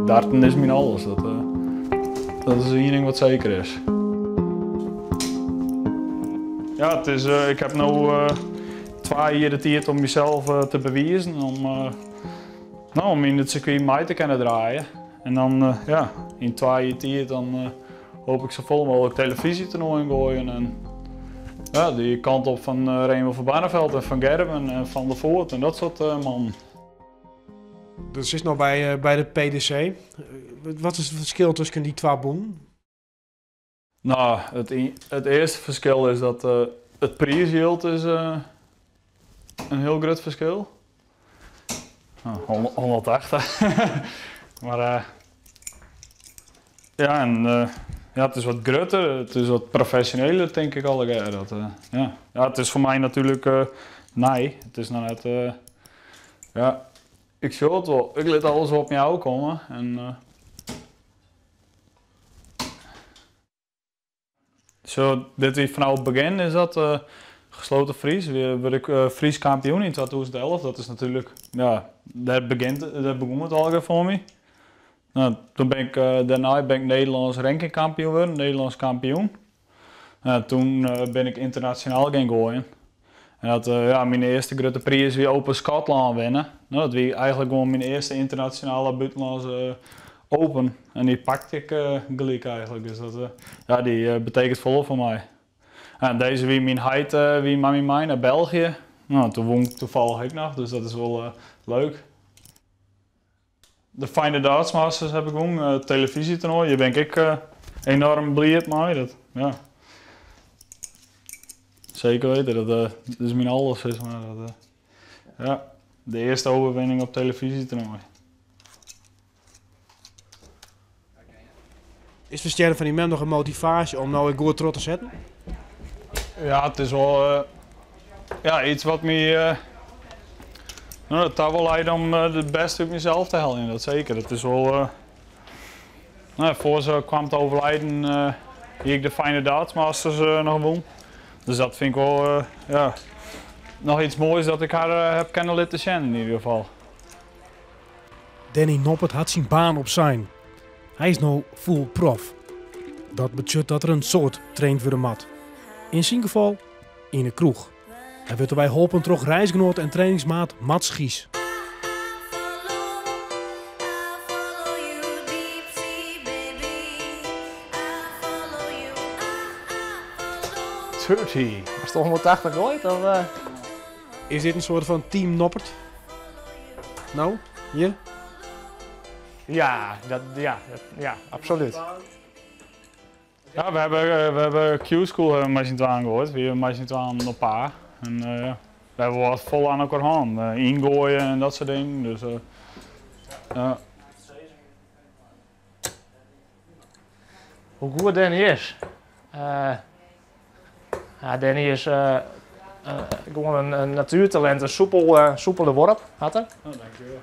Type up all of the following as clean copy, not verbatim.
darten is mijn alles. Dat is één ding wat zeker is. Ja, het is, ik heb nu 2 jaar de tijd om mezelf te bewijzen. Om in het circuit mee te kunnen draaien. En dan ja, in 2 jaar tijd dan, hoop ik zoveel mogelijk televisie te gooien. En, ja, die kant op van Remo van Barneveld en van Gerben en Van der Voort en dat soort mannen. Dus is nou bij de PDC. Wat is het verschil tussen die 2 boeken? Nou, het eerste verschil is dat het prijsgeld is een heel groot verschil. 180. Maar ja, en ja, het is wat groter, het is wat professioneler denk ik al. Ja. Ja, het is voor mij natuurlijk nee, het is nou net, ja, ik zie het wel, ik laat alles op jou komen. En, zo, dit is vanaf het begin is dat gesloten Fries. Weer word ik Fries kampioen in 2011. Dat is natuurlijk, ja, daar begon het al voor mij. Nou, toen ben ik, daarna ben ik Nederlands rankingkampioen geworden, Nederlands kampioen. Toen ben ik internationaal gaan gooien. En dat, ja, mijn eerste grote prijs weer Open Scotland winnen. Nou, dat was eigenlijk gewoon mijn eerste internationale buitenlandse Open. En die pakte ik gelijk eigenlijk. Dus dat, ja, die betekent veel voor mij. En deze wie mijn heid wie mami mij naar België. Nou, toen woon ik toevallig ik nog, dus dat is wel leuk. De Fine Darts Masters heb ik gewonnen, televisietoernooi. Hier ben ik enorm blij mee. Dat, ja. Zeker weten, dat is mijn alles. Is, maar dat, ja, de eerste overwinning op televisietoernooi. Is voor sterren van die man nog een motivatie om nou een goed trot te zetten? Ja, het is wel ja, iets wat me nou, dat wel leidt om het beste uit mezelf te halen. Dat zeker. Het is wel, nou, voor ze kwam te overlijden, hier ik de Fine Darts Masters nog won. Dus dat vind ik wel ja, nog iets moois dat ik haar heb kunnen laten zien in ieder geval. Danny Noppert had zijn baan op zijn. Hij is nu full prof. Dat betekent dat er een soort traint voor de mat. In zijn geval in de kroeg. Hij wordt erbij geholpen door reisgenoot en trainingsmaat Mats Gies. Was het 180 ooit? Of, Is dit een soort van team Noppert? Nou, hier? Ja, ja, absoluut. Ja, we hebben Q-School maar zien gehoord. We hebben maar zien op paar. En ja, we hebben wat vol aan elkaar gaan. Ingooien en dat soort dingen. Dus, ja. Hoe goed Danny is? Ja, Danny is gewoon een natuurtalent, een soepele worp had hij. Oh, dankjewel.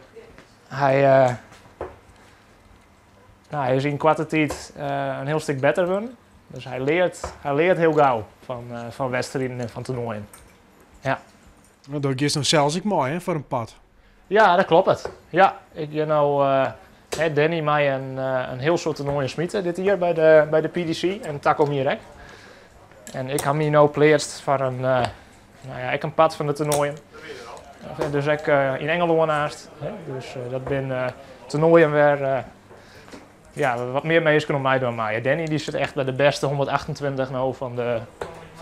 Hij is in korte tijd een heel stuk beter geworden. Dus hij leert heel gauw van wedstrijden en van toernooien. Ja. Dat is nog zelfs ik mooi hè, voor een pad. Ja, dat klopt het. Ja, ik ben nou Danny mij een heel soort toernooien smieten dit jaar bij de PDC en Taco Mirek. En ik heb me nu pleegd voor nou ja, ik een pad van de toernooien. Dus ik in Engeland naast. Dus dat ben toernooien weer ja, wat meer mee is kunnen mij door mij. Danny die zit echt bij de beste 128 nou van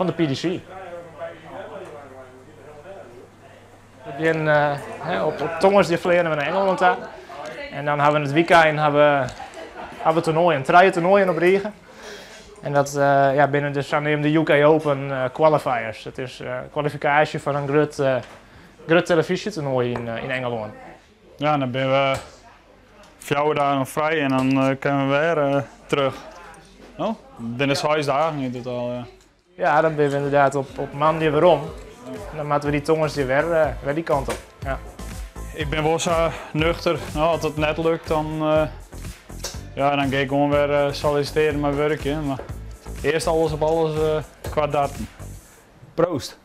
de PDC. Ik ben op Tongens die verleden we naar Engeland daar. En dan hebben we het weekend hebben we toernooien, 3 toernooien op Riegen. En dat ja, binnen de UK Open qualifiers. Het is kwalificatie voor een groot televisietoernooi in Engeland. Ja, dan ben we 4 dagen nog vrij en dan kunnen we weer terug. Oh, binnen 6 dagen in totaal. Ja. Ja, dan ben we inderdaad op maandag weer om. Dan moeten we die Tongens weer die kant op. Ja. Ik ben wel zo nuchter. Nou, als het net lukt, dan, ja, dan ga ik gewoon weer solliciteren met werk. Maar eerst alles op alles qua darten. Proost!